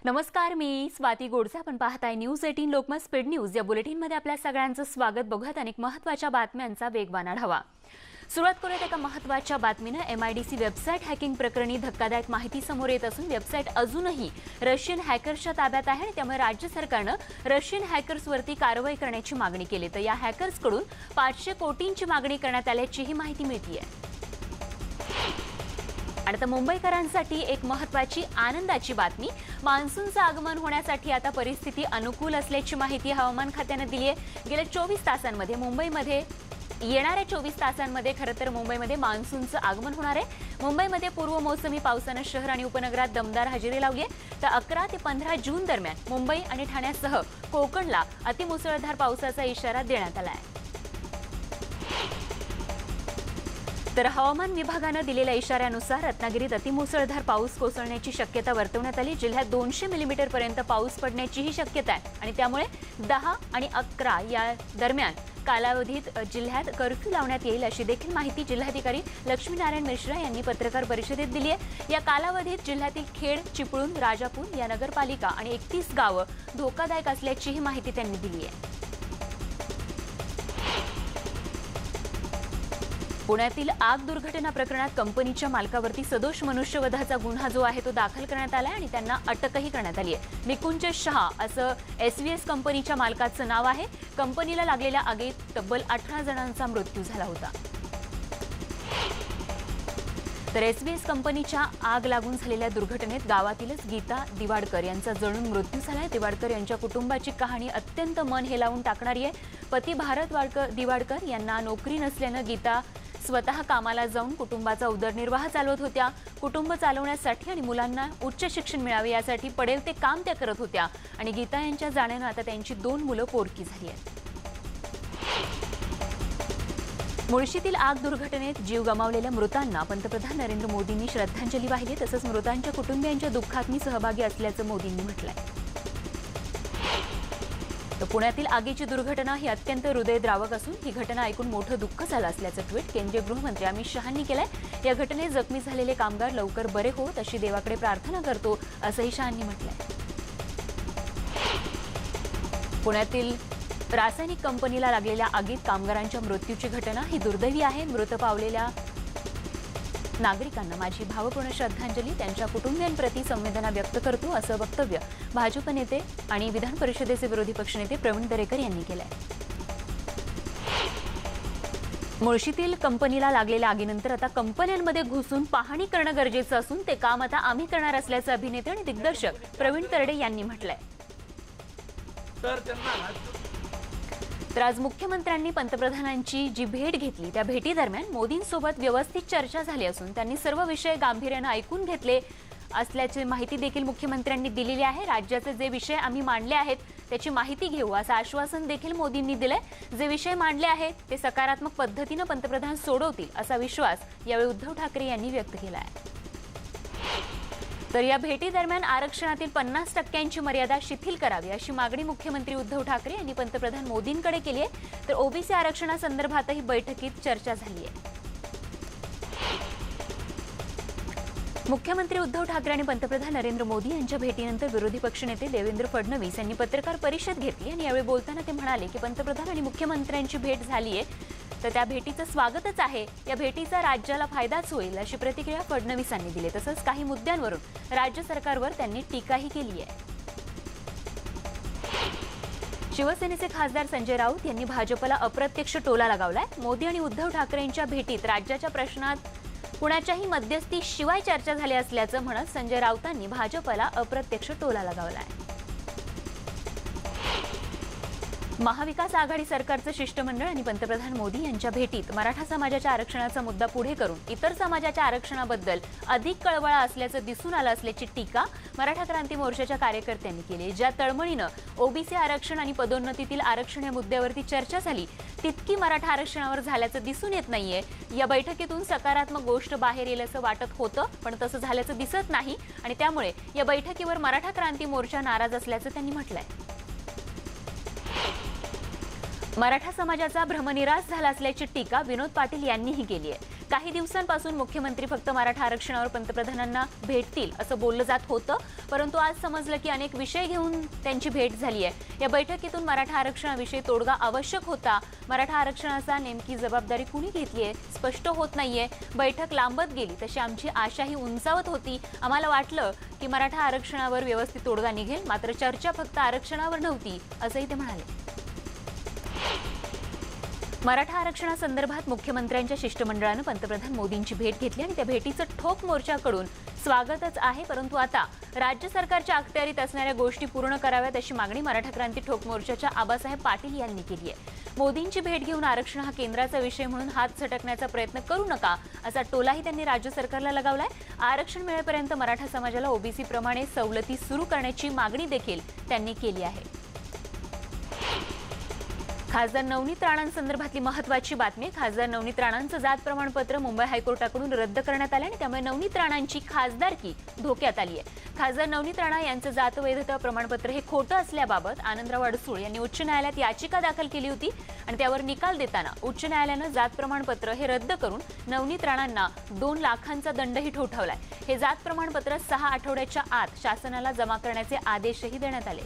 नमस्कार, मी स्वाती गोडसे. आपण पाहताय न्यूज 18 लोकमत स्पीड न्यूज. या बुलेटिनमध्ये आपल्या सगळ्यांचं स्वागत. बघूयात अनेक महत्त्वाच्या बातम्यांचा वेगवान आढावा. सुरुवात करूयात एका महत्त्वाच्या बातमीने. MIDC वेबसाईट हॅकिंग प्रकरणी धक्कादायक माहिती समोर येत असून वेबसाईट अजूनही रशियन हॅकर्सच्या ताब्यात आहे आणि त्यामुळे राज्य सरकारनं रशियन हॅकर्सवरती कारवाई करण्याची मागणी केली. तर या हॅकर्सकडून 500 कोटींची मागणी करण्यात आल्याची ही माहिती मिळते आहे. आणि आता मुंबईकरांसाठी एक महत्त्वाची आनंदाची बातमी. मान्सूनचं आगमन होण्यासाठी आता परिस्थिती अनुकूल असल्याची माहिती हवामान खात्याने दिली आहे. गेल्या 24 तासांमध्ये मुंबईमध्ये येणाऱ्या 24 तासांमध्ये खरं तर मुंबईमध्ये मान्सूनचं आगमन होणार आहे. मुंबईमध्ये पूर्व मोसमी पावसानं शहर आणि उपनगरात दमदार हजेरी लावली आहे. तर 11 ते 15 जून दरम्यान मुंबई आणि ठाण्यासह कोकणला अतिमुसळधार पावसाचा इशारा देण्यात आला आहे. तर हवामान विभागानं दिलेल्या इशाऱ्यानुसार रत्नागिरीत अतिमुसळधार पाऊस कोसळण्याची शक्यता वर्तवण्यात आली. जिल्ह्यात 200 मिलीमीटर पर्यंत पाऊस पडण्याचीही शक्यता आहे आणि त्यामुळे 10 आणि 11 या दरम्यान कालावधीत जिल्ह्यात कर्फ्यू लावण्यात येईल अशी देखील माहिती जिल्हाधिकारी लक्ष्मीनारायण मिश्रा यांनी पत्रकार परिषदेत दिली आहे. या कालावधीत जिल्ह्यातील खेड, चिपळूण, राजापूर या नगरपालिका आणि 31 गावं धोकादायक असल्याचीही माहिती त्यांनी दिली आहे. पुण्यातील आग दुर्घटना प्रकरणात कंपनीच्या मालकावरती सदोष मनुष्यवधाचा गुन्हा जो आहे तो दाखल करण्यात आला आणि त्यांना अटकही करण्यात आली आहे. निकुंज शहा असं SVS कंपनीच्या मालकाचं नाव आहे. कंपनीला लागलेल्या आगीत तब्बल 18 जणांचा मृत्यू झाला होता. तर SVS कंपनीच्या आग लागून झालेल्या दुर्घटनेत गावातीलच गीता दिवाडकर यांचा जणू मृत्यू झालाय. दिवाडकर यांच्या कुटुंबाची कहाणी अत्यंत मन हेलावून टाकणारी आहे. पती भारत दिवाडकर यांना नोकरी नसल्यानं गीता स्वतः कामाला जाऊन कुटुंबाचा उदरनिर्वाह चालवत होत्या. कुटुंब चालवण्यासाठी आणि मुलांना उच्च शिक्षण मिळावे यासाठी पडेल ते काम त्या करत होत्या आणि गीता यांच्या जाण्यानं आता त्यांची 2 मुलं पोरकी झाली आहेत. मुळशीतील आग दुर्घटनेत जीव गमावलेल्या मृतांना पंतप्रधान नरेंद्र मोदींनी श्रद्धांजली वाहिली. तसंच मृतांच्या कुटुंबियांच्या दुःखात मी सहभागी असल्याचं मोदींनी म्हटलंय. तर पुण्यातील आगीची दुर्घटना ही अत्यंत हृदयद्रावक असून ही घटना ऐकून मोठं दुःख झालं असल्याचं ट्विट केंद्रीय गृहमंत्री अमित शहांनी केलंय. या घटनेत जखमी झालेले कामगार लवकर बरे होत अशी देवाकडे प्रार्थना करतो असंही शहांनी म्हटलंय. पुण्यातील रासायनिक कंपनीला लागलेल्या आगीत कामगारांच्या मृत्यूची घटना ही दुर्दैवी आहे. मृत पावलेल्या नागरिकांना माझी भावपूर्ण श्रद्धांजली, त्यांच्या कुटुंबियांप्रती संवेदना व्यक्त करतो असं वक्तव्य भाजप नेते आणि विधान परिषदेचे विरोधी पक्षनेते प्रवीण दरेकर यांनी केलंय. मुळशीतील कंपनीला लागलेल्या आगीनंतर आता कंपन्यांमध्ये घुसून पाहणी करणं गरजेचं असून ते काम आता आम्ही करणार असल्याचं अभिनेते आणि दिग्दर्शक प्रवीण तरडे यांनी म्हटलंय. तर आज मुख्यमंत्र्यांनी पंतप्रधानांची जी भेट घेतली त्या भेटीदरम्यान मोदींसोबत व्यवस्थित चर्चा झाली असून त्यांनी सर्व विषय गांभीर्यानं ऐकून घेतले असल्याची माहिती देखील मुख्यमंत्र्यांनी दिलेली आहे. राज्याचे जे विषय आम्ही मांडले आहेत त्याची माहिती घेऊ असं आश्वासन देखील मोदींनी दिलंय. जे विषय मांडले आहेत ते सकारात्मक पद्धतीनं पंतप्रधान सोडवतील असा विश्वास यावेळी उद्धव ठाकरे यांनी व्यक्त केला आहे. तर या भेटीदरम्यान आरक्षणातील 50% मर्यादा शिथिल करावी अशी मागणी मुख्यमंत्री उद्धव ठाकरे यांनी पंतप्रधान मोदींकडे केली आहे. तर OBC आरक्षणासंदर्भातही बैठकीत चर्चा झाली आहे. मुख्यमंत्री उद्धव ठाकरे आणि पंतप्रधान नरेंद्र मोदी यांच्या भेटीनंतर विरोधी पक्षनेते देवेंद्र फडणवीस यांनी पत्रकार परिषद घेतली आणि यावेळी बोलताना ते म्हणाले की पंतप्रधान आणि मुख्यमंत्र्यांची भेट झाली आहे तर त्या भेटीचं स्वागतच आहे. या भेटीचा राज्याला फायदाच होईल अशी प्रतिक्रिया फडणवीसांनी दिली. तसंच काही मुद्द्यांवरून राज्य सरकारवर त्यांनी टीकाही केली आहे. शिवसेनेचे खासदार संजय राऊत यांनी भाजपला अप्रत्यक्ष टोला लगावलाय. मोदी आणि उद्धव ठाकरेंच्या भेटीत राज्याच्या प्रश्नात कुणाच्याही मध्यस्थीशिवाय चर्चा झाली असल्याचं म्हणत संजय राऊतांनी भाजपला अप्रत्यक्ष टोला लगावलाय. महाविकास आघाडी सरकारचं शिष्टमंडळ आणि पंतप्रधान मोदी यांच्या भेटीत मराठा समाजाच्या आरक्षणाचा मुद्दा पुढे करून इतर समाजाच्या आरक्षणाबद्दल अधिक कळवळा असल्याचं दिसून आलं असल्याची टीका मराठा क्रांती मोर्चाच्या कार्यकर्त्यांनी केली. ज्या तळमळीनं OBC आरक्षण आणि पदोन्नतीतील आरक्षण या मुद्द्यावरती चर्चा झाली तितकी मराठा आरक्षणावर झाल्याचं दिसून येत नाहीये. या बैठकीतून सकारात्मक गोष्ट बाहेर येईल असं वाटत होतं पण तसं झाल्याचं दिसत नाही आणि त्यामुळे या बैठकीवर मराठा क्रांती मोर्चा नाराज असल्याचं त्यांनी म्हटलंय. मराठा समाजाचा भ्रमनिरास झाला असल्याची टीका विनोद पाटील यांनीही केली आहे. काही दिवसांपासून मुख्यमंत्री फक्त मराठा आरक्षणावर पंतप्रधानांना भेटतील असं बोललं जात होतं, परंतु आज समजलं की अनेक विषय घेऊन त्यांची भेट झाली आहे। या बैठकीतून मराठा आरक्षणाविषयी तोडगा आवश्यक होता। मराठा आरक्षणाचा नेमकी जबाबदारी कुणी घेतली आहे स्पष्ट होत नाहीये। बैठक लांबत गेली तशी आमची आशाही उंचावत होती। आम्हाला वाटलं की मराठा आरक्षणावर व्यवस्थित तोडगा निघेल, मात्र चर्चा फक्त आरक्षणावर नव्हती असंही ते म्हणाले। मराठा आरक्षणासंदर्भात मुख्यमंत्र्यांच्या शिष्टमंडळानं पंतप्रधान मोदींची भेट घेतली आणि त्या भेटीचं ठोक मोर्चाकडून स्वागतच आहे, परंतु आता राज्य सरकारच्या अखत्यारीत असणाऱ्या गोष्टी पूर्ण कराव्यात अशी मागणी मराठा क्रांती ठोक मोर्चाच्या आबासाहेब पाटील यांनी केली आहे। मोदींची भेट घेऊन आरक्षण हा केंद्राचा विषय म्हणून हात झटकण्याचा प्रयत्न करू नका असा टोलाही त्यांनी राज्य सरकारला लगावलाय। आरक्षण मिळेपर्यंत मराठा समाजाला ओबीसी प्रमाणे सवलती सुरू करण्याची मागणी देखील त्यांनी केली आहे। खासदार नवनीत राणांसंदर्भातली महत्त्वाची बातमी। खासदार नवनीत राणांचं जात प्रमाणपत्र मुंबई हायकोर्टाकडून रद्द करण्यात आलं आणि त्यामुळे नवनीत राणांची खासदारकी धोक्यात आली आहे। खासदार नवनीत राणा यांचं जात वैधता प्रमाणपत्र हे खोटं असल्याबाबत आनंदराव अडसूळ यांनी उच्च न्यायालयात याचिका दाखल केली होती आणि त्यावर निकाल देताना उच्च न्यायालयानं जात प्रमाणपत्र हे रद्द करून नवनीत राणांना 2 लाखांचा दंडही ठोठावलाय। हे जात प्रमाणपत्र 6 आठवड्याच्या आत शासनाला जमा करण्याचे आदेशही देण्यात आले।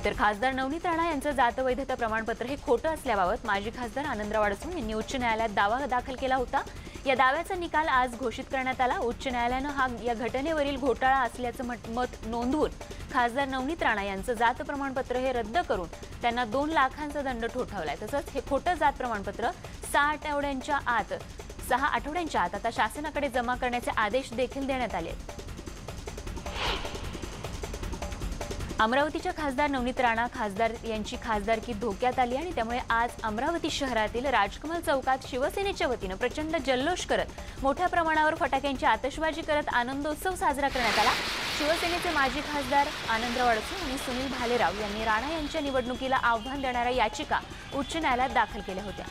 तर खासदार नवनीत राणा यांचं जात वैधता प्रमाणपत्र हे खोटं असल्याबाबत माजी खासदार आनंदराव अडसूळ यांनी उच्च न्यायालयात दावा दाखल केला होता। या दाव्याचा निकाल आज घोषित करण्यात आला। उच्च न्यायालयानं या घटनेवरील घोटाळा असल्याचं मत नोंदवून खासदार नवनीत राणा यांचं जात प्रमाणपत्र हे रद्द करून त्यांना 2 लाखांचा दंड ठोठावलाय। तसंच हे खोटं जात प्रमाणपत्र 6 आठवड्यांच्या आत आता शासनाकडे जमा करण्याचे आदेश देखील देण्यात आले। अमरावतीच्या खासदार नवनीत राणा खासदार यांची खासदारकी धोक्यात आली आणि त्यामुळे आज अमरावती शहरातील राजकमल चौकात शिवसेनेच्या वतीनं प्रचंड जल्लोष करत मोठ्या प्रमाणावर फटाक्यांची आतषबाजी करत आनंदोत्सव साजरा करण्यात आला। शिवसेनेचे माजी खासदार आनंदराव अडसूळ आणि सुनील भालेराव यांनी राणा यांच्या निवडणुकीला आव्हान देणाऱ्या याचिका उच्च न्यायालयात दाखल केल्या होत्या।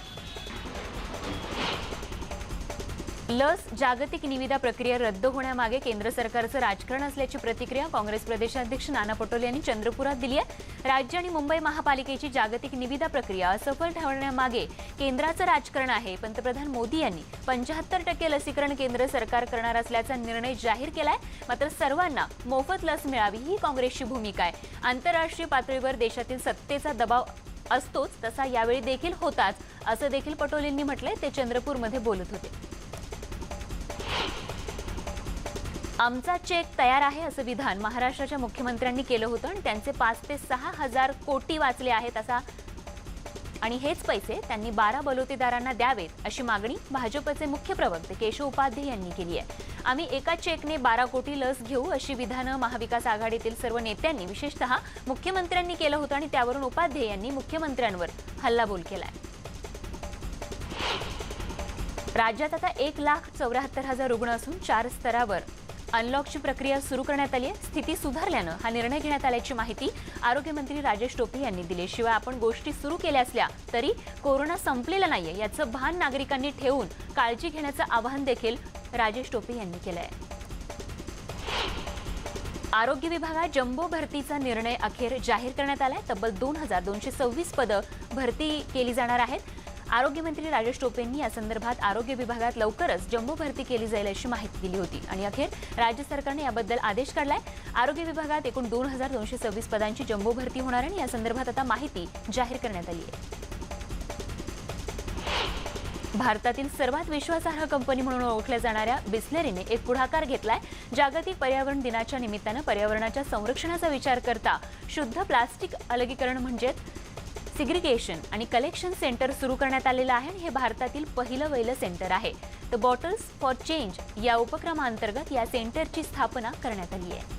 लस जागतिक निविदा प्रक्रिया रद्द होण्यामागे केंद्र सरकारचं राजकारण असल्याची प्रतिक्रिया काँग्रेस प्रदेशाध्यक्ष नाना पटोले यांनी चंद्रपुरात दिली आहे। राज्य आणि मुंबई महापालिकेची जागतिक निविदा प्रक्रिया असफल ठरवण्यामागे केंद्राचं राजकारण आहे। पंतप्रधान मोदी यांनी 75% लसीकरण केंद्र सरकार करणार असल्याचा निर्णय जाहीर केलाय, मात्र सर्वांना मोफत लस मिळावी ही काँग्रेसची भूमिका आहे। आंतरराष्ट्रीय पातळीवर देशातील सत्तेचा दबाव असतोच, तसा यावेळी देखील होताच असं देखील पटोलेंनी म्हटलंय। ते चंद्रपूरमध्ये बोलत होते। आमचा चेक तयार आहे असं विधान महाराष्ट्राच्या मुख्यमंत्र्यांनी केलं होतं आणि त्यांचे 5 ते 6 हजार कोटी वाचले आहेत आणि हेच पैसे त्यांनी 12 बलुतेदारांना द्यावेत अशी मागणी भाजपचे मुख्य प्रवक्ते केशव उपाध्ये यांनी केली आहे। आम्ही एका चेकने 12 कोटी लस घेऊ अशी विधानं महाविकास आघाडीतील सर्व नेत्यांनी विशेषतः मुख्यमंत्र्यांनी केलं होतं आणि त्यावरून उपाध्ये यांनी मुख्यमंत्र्यांवर हल्लाबोल केलाय। राज्यात आता 1,74,000 रुग्ण असून 4 स्तरावर अनलॉकची प्रक्रिया सुरू करण्यात आली आहे। स्थिती सुधारल्यानं हा निर्णय घेण्यात आल्याची माहिती आरोग्यमंत्री राजेश टोपे यांनी दिली। शिवाय आपण गोष्टी सुरू केल्या असल्या तरी कोरोना संपलेला नाहीये याचं भान नागरिकांनी ठेवून काळजी घेण्याचं आवाहन देखील राजेश टोपे यांनी केलं आहे। आरोग्य विभागात जम्बो भरतीचा निर्णय अखेर जाहीर करण्यात आलाय। तब्बल 2226 पदं भरती केली जाणार आहेत। आरोग्यमंत्री राजेश टोपेंनी या संदर्भात आरोग्य विभागात लवकरच जम्बो भरती केली जाईल अशी माहिती दिली होती आणि अखेर राज्य सरकारने याबद्दल आदेश काढलाय। आरोग्य विभागात एकूण 2226 पदांची जम्बो भरती होणार आहे आणि या संदर्भात आता माहिती जाहीर करण्यात आली आहे। भारतातील सर्वात विश्वासार्ह कंपनी म्हणून ओळखल्या जाणाऱ्या बिस्लेरीने एक पुढाकार घेतलाय। जागतिक पर्यावरण दिनाच्या निमित्तानं पर्यावरणाच्या संरक्षणाचा विचार करता शुद्ध प्लास्टिक अलगीकरण म्हणजे सिग्रिगेशन आणि कलेक्शन सेंटर सुरू करण्यात आलेलं आहे आणि हे भारतातील पहिलं वैलं सेंटर आहे। द बॉटल्स फॉर चेंज या उपक्रमांतर्गत या सेंटरची स्थापना करण्यात आली आहे।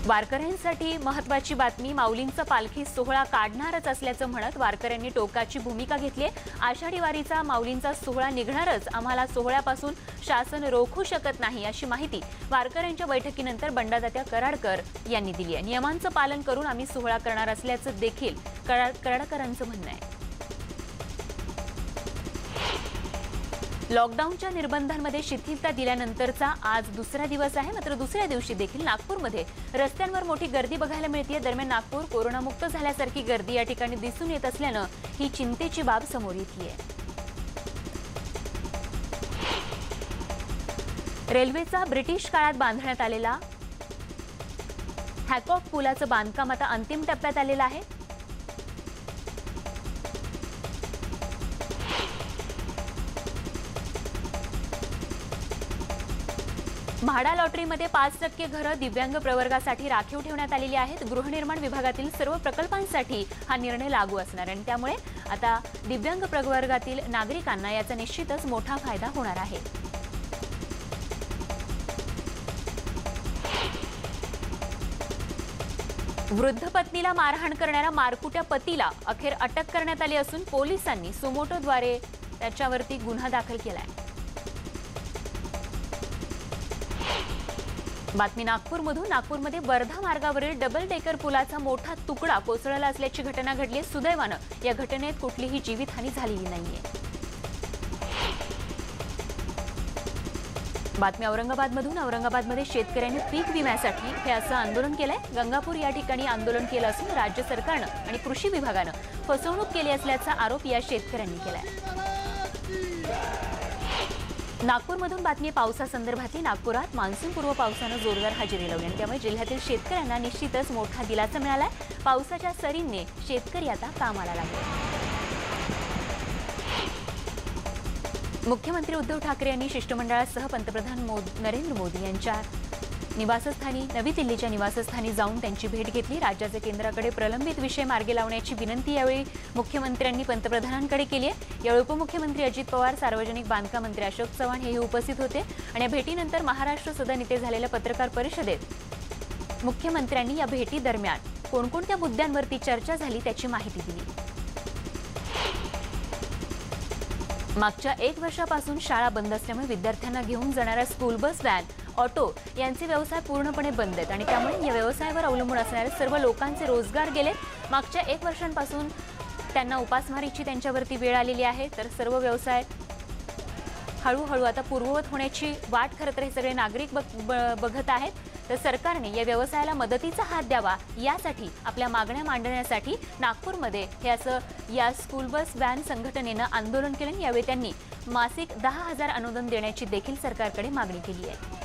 वारकऱ्यांसाठी महत्त्वाची बातमी। माऊलींचा पालखी सोहळा काढणारच असल्याचं म्हणत वारकऱ्यांनी टोकाची भूमिका घेतली आहे। आषाढी वारीचा माऊलींचा सोहळा निघणारच, आम्हाला सोहळ्यापासून शासन रोखू शकत नाही अशी माहिती वारकऱ्यांच्या बैठकीनंतर बंडातात्या कराडकर यांनी दिली आहे। नियमांचं पालन करून आम्ही सोहळा करणार असल्याचं देखील कराडकरांचं म्हणणं आहे। लॉकडाऊनच्या निर्बंधांमध्ये शिथिलता दिल्यानंतरचा आज दुसरा दिवस आहे. मात्र दुसऱ्या दिवशी देखील नागपूरमध्ये रस्त्यांवर मोठी गर्दी बघायला मिळते. दरम्यान नागपूर कोरोनामुक्त झाल्यासारखी गर्दी या ठिकाणी दिसून येत असल्यानं ही चिंतेची बाब समोर येते आहे. रेल्वेचा ब्रिटिश काळात बांधण्यात आलेला हॅकॉक पुलाचं बांधकाम आता अंतिम टप्प्यात आलेलं आहे. म्हाडा लॉटरीमध्ये 5% घरं दिव्यांग प्रवर्गासाठी राखीव ठेवण्यात आलेली आहेत. गृहनिर्माण विभागातील सर्व प्रकल्पांसाठी हा निर्णय लागू असणार आहे आणि त्यामुळे आता दिव्यांग प्रवर्गातील नागरिकांना याचा निश्चितच मोठा फायदा होणार आहे. वृद्ध पत्नीला मारहाण करणाऱ्या मारकुट्या पतीला अखेर अटक करण्यात आली असून पोलिसांनी सुमोटोद्वारे त्याच्यावरती गुन्हा दाखल केलाय. बातमी नागपूरमधून. नागपूरमध्ये वर्धा मार्गावरील डबल डेकर पुलाचा मोठा तुकडा कोसळला असल्याची घटना घडली. सुदैवानं या घटनेत कुठलीही जीवितहानी झालेली नाहीये. बातमी औरंगाबादमधून. औरंगाबादमध्ये शेतकऱ्यांनी पीक विम्यासाठी हे असं आंदोलन केलंय. गंगापूर या ठिकाणी आंदोलन केलं असून राज्य सरकारनं आणि कृषी विभागानं फसवणूक केली असल्याचा आरोप या शेतकऱ्यांनी केलाय. नागपूरमधून बातमी पावसासंदर्भातली. नागपुरात मान्सूनपूर्व पावसानं जोरदार हजेरी लावली आणि त्यामुळे जिल्ह्यातील शेतकऱ्यांना निश्चितच मोठा दिलासा मिळालाय. पावसाच्या सरींनी शेतकरी आता कामाला लागले. मुख्यमंत्री उद्धव ठाकरे यांनी शिष्टमंडळासह पंतप्रधान नरेंद्र मोदी यांच्या निवासस्थानी नवी दिल्लीच्या निवासस्थानी जाऊन त्यांची भेट घेतली. राज्याचे केंद्राकडे प्रलंबित विषय मार्गी लावण्याची विनंती यावेळी मुख्यमंत्र्यांनी पंतप्रधानांकडे केली आहे. यावेळी उपमुख्यमंत्री अजित पवार, सार्वजनिक बांधकाम मंत्री अशोक चव्हाण हेही उपस्थित होते आणि या भेटीनंतर महाराष्ट्र सदन इथे झालेल्या पत्रकार परिषदेत मुख्यमंत्र्यांनी या भेटी दरम्यान कोणकोणत्या मुद्द्यांवरती चर्चा झाली त्याची माहिती दिली. मागच्या 1 वर्षापासून शाळा बंद असल्यामुळे विद्यार्थ्यांना घेऊन जाणाऱ्या स्कूल बस, व्हॅन, ऑटो यांचे व्यवसाय पूर्णपणे बंद आहेत आणि त्यामुळे या व्यवसायावर अवलंबून असणाऱ्या सर्व लोकांचे रोजगार गेले. मागच्या 1 वर्षांपासून त्यांना उपासमारीची त्यांच्यावरती वेळ आलेली आहे. तर सर्व व्यवसाय हळूहळू आता पूर्ववत होण्याची वाट खरं तर हे सगळे नागरिक बघत आहेत. तर सरकारने या व्यवसायाला मदतीचा हात द्यावा यासाठी आपल्या मागण्या मांडण्यासाठी नागपूरमध्ये हे असं या स्कूल बस व्हॅन संघटनेनं आंदोलन केलं. यावेळी त्यांनी मासिक 10,000 अनुदान देण्याची देखील सरकारकडे मागणी केली आहे.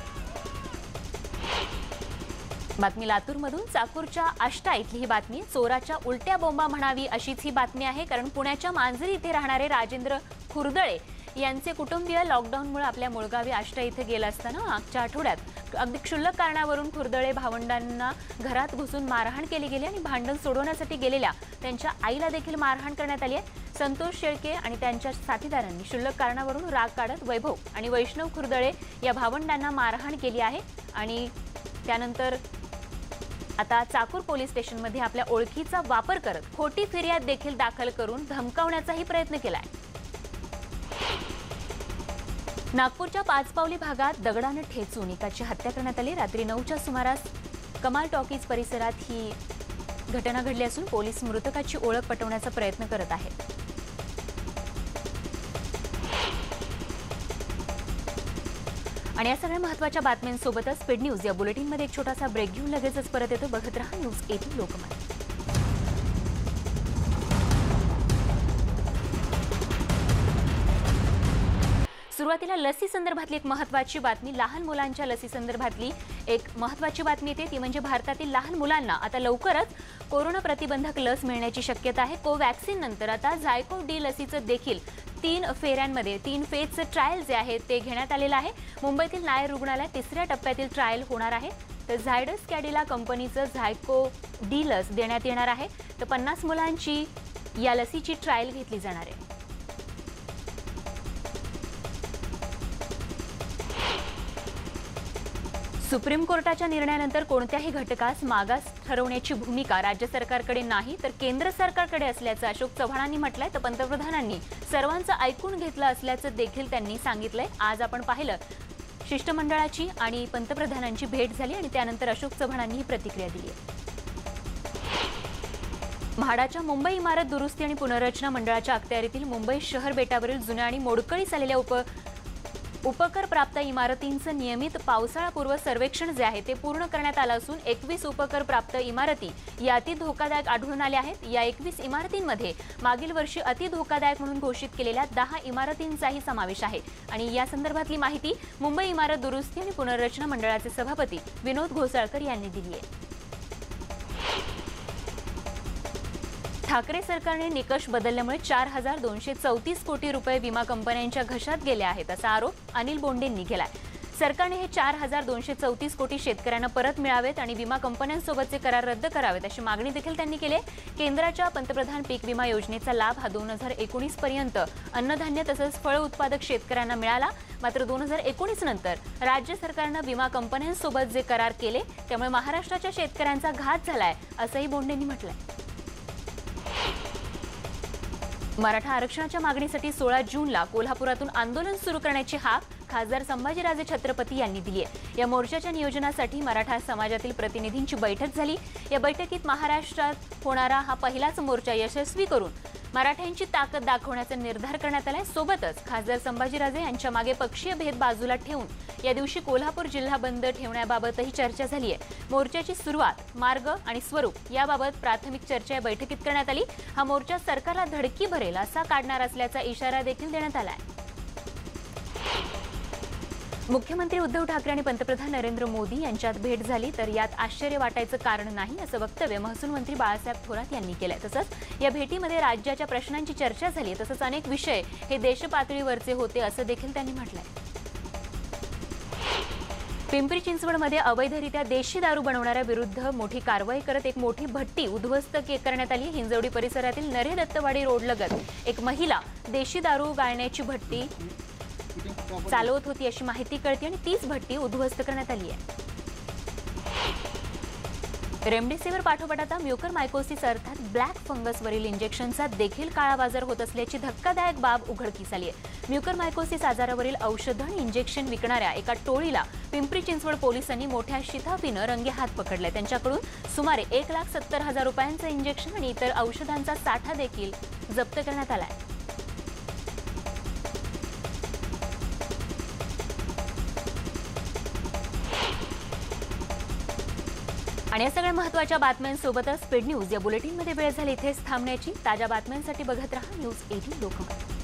बातमी लातूरमधून. चाकूरच्या आष्टा इथली ही बातमी. चोराच्या उलट्या बोंबा म्हणावी अशीच ही बातमी आहे. कारण पुण्याच्या मांजरी इथे राहणारे राजेंद्र खुर्दळे यांचे कुटुंबीय लॉकडाऊनमुळे आपल्या मुळगावी आष्टा इथे गेले असताना मागच्या आठवड्यात अगदी क्षुल्लक कारणावरून खुर्दळे भावंडांना घरात घुसून मारहाण केली गेली आणि भांडण सोडवण्यासाठी गेलेल्या त्यांच्या आईला देखील मारहाण करण्यात आली आहे. संतोष शेळके आणि त्यांच्या साथीदारांनी क्षुल्लक कारणावरून राग काढत वैभव आणि वैष्णव खुर्दळे या भावंडांना मारहाण केली आहे आणि त्यानंतर आता चाकूर पोलीस स्टेशनमध्ये आपल्या ओळखीचा वापर करत खोटी फिर्याद देखील दाखल करून धमकावण्याचाही प्रयत्न केलाय. नागपूरच्या पाचपावली भागात दगडाने ठेचून एकाची हत्या करण्यात आली. रात्री 9च्या सुमारास कमाल टॉकीज परिसरात ही घटना घडली असून पोलीस मृतकाची ओळख पटवण्याचा प्रयत्न करत आहेत. आणि या सगळ्या महत्त्वाच्या बातम्यांसोबतच स्पीड न्यूज या बुलेटिनमध्ये एक छोटासा ब्रेक घेऊन लगेचच परत येतो. बघत रहा न्यूज 18 लोकमत. सुरुवातीला लसी संदर्भातली एक महत्त्वाची बातमी. लहान मुलांच्या लसी संदर्भातली एक महत्त्वाची बातमी येते ती म्हणजे भारतातील लहान मुलांना आता लवकरच कोरोना प्रतिबंधक लस मिळण्याची शक्यता आहे. कोवॅक्सिन नंतर आता झायकोव डी लसीचं देखील 3 फेऱ्यांमध्ये 3 फेजचं ट्रायल जे आहे ते घेण्यात आलेलं आहे. मुंबईतील नायर रुग्णालयात 3ऱ्या टप्प्यातील ट्रायल होणार आहे. तर झायडस कॅडिला कंपनीचं झायकोव डी लस देण्यात येणार आहे. तर 50 मुलांची या लसीची ट्रायल घेतली जाणार आहे. सुप्रीम कोर्टाच्या निर्णयानंतर कोणत्याही घटकास मागास ठरवण्याची भूमिका राज्य सरकारकडे नाही तर केंद्र सरकारकडे असल्याचं अशोक चव्हाणांनी म्हटलंय. तर पंतप्रधानांनी सर्वांचं ऐकून घेतलं असल्याचं देखील त्यांनी सांगितलंय. आज आपण पाहिलं शिष्टमंडळाची आणि पंतप्रधानांची भेट झाली आणि त्यानंतर अशोक चव्हाणांनी ही प्रतिक्रिया दिली आहे. म्हाडाच्या मुंबई इमारत दुरुस्ती आणि पुनर्रचना मंडळाच्या अखत्यारीतील मुंबई शहर बेटावरील जुन्या आणि मोडकळीस आलेल्या उपकर प्राप्त इमारतींचं नियमित पावसाळापूर्व सर्वेक्षण जे आहे ते पूर्ण करण्यात आलं असून 21 उपकर प्राप्त इमारती या अति धोकादायक आढळून आल्या आहेत। या 21 इमारतींमध्ये मागील वर्षी अति धोकादायक म्हणून घोषित केलेल्या 10 इमारतींचाही समावेश आहे आणि या संदर्भातली माहिती मुंबई इमारत दुरुस्ती आणि पुनर्रचना मंडळाचे सभापती विनोद घोसाळकर यांनी दिली आहे। ठाकरे सरकारने निकष बदलल्यामुळे 4,234 कोटी रुपये विमा कंपन्यांच्या घशात गेले आहेत असा आरोप अनिल बोंडेंनी केलाय। सरकारने हे 4,234 कोटी शेतकऱ्यांना परत मिळावेत आणि विमा कंपन्यांसोबतचे करार रद्द करावेत अशी मागणी देखील त्यांनी केली। केंद्राच्या पंतप्रधान पीक विमा योजनेचा लाभ हा 2019 पर्यंत अन्नधान्य तसंच फळ उत्पादक शेतकऱ्यांना मिळाला, मात्र 2019 नंतर राज्य सरकारने विमा कंपन्यांसोबत जे करार केले त्यामुळे महाराष्ट्राच्या शेतकऱ्यांचा घात झालाय असंही बोंडेंनी म्हटलंय। मराठा आरक्षणाच्या मागणीसाठी 16 जूनला कोल्हापुरातून आंदोलन सुरू करण्याची हाक खासदार संभाजीराजे छत्रपती यांनी दिली आहे। या मोर्चाच्या नियोजनासाठी मराठा समाजातील प्रतिनिधींची बैठक झाली। या बैठकीत महाराष्ट्रात होणारा हा पहिलाच मोर्चा यशस्वी करून मराठ्यांची ताकद दाखवण्याचा निर्धार करण्यात आलाय। सोबतच खासदार संभाजीराजे यांच्या मागे पक्षीय भेद बाजूला ठेवून या दिवशी कोल्हापूर जिल्हा बंद ठेवण्याबाबतही चर्चा झाली आहे। मोर्चाची सुरुवात, मार्ग आणि स्वरूप याबाबत प्राथमिक चर्चा या बैठकीत करण्यात आली। हा मोर्चा सरकारला धडकी भरेल असा काढणार असल्याचा इशारा देखील देण्यात आलाय। मुख्यमंत्री उद्धव ठाकरे आणि पंतप्रधान नरेंद्र मोदी यांच्यात भेट झाली तर यात आश्चर्य वाटायचं कारण नाही असं वक्तव्य महसूल मंत्री बाळासाहेब थोरात यांनी केलंय। तसंच या भेटीमध्ये राज्याच्या प्रश्नांची चर्चा झाली तसंच अनेक विषय हे देशपातळीवरचे होते असं देखील त्यांनी म्हटलंय। पिंपरी चिंचवडमध्ये अवैधरित्या देशी दारू बनवणाऱ्या विरुद्ध मोठी कारवाई करत एक मोठी भट्टी उद्ध्वस्त करण्यात आली। हिंजवडी परिसरातील नरे दत्तवाडी रोडलगत एक महिला देशी दारू गाळण्याची भट्टी चालवत होती अशी माहिती कळते आणि तीच भट्टी उद्ध्वस्त करण्यात आली आहे। रेमडेसिवीर पाठोपाठ आता म्युकरमायकोसिस अर्थात ब्लॅक फंगसवरील इंजेक्शनचा देखील काळाबाजार होत असल्याची धक्कादायक बाब उघडकीस आली आहे। म्युकरमायकोसिस आजारावरील औषधं आणि इंजेक्शन विकणाऱ्या एका टोळीला पिंपरी चिंचवड पोलिसांनी मोठ्या शिताफीनं रंगेहात पकडले। त्यांच्याकडून सुमारे 1,70,000 रुपयांचं इंजेक्शन आणि इतर औषधांचा साठा देखील जप्त करण्यात आलाय। आणि या सगळ्या महत्त्वाच्या बातम्यांसोबतच स्पीड न्यूज या बुलेटिनमध्ये वेळ झाली इथेच थांबण्याची। ताज्या बातम्यांसाठी बघत रहा न्यूज 18 लोकमत।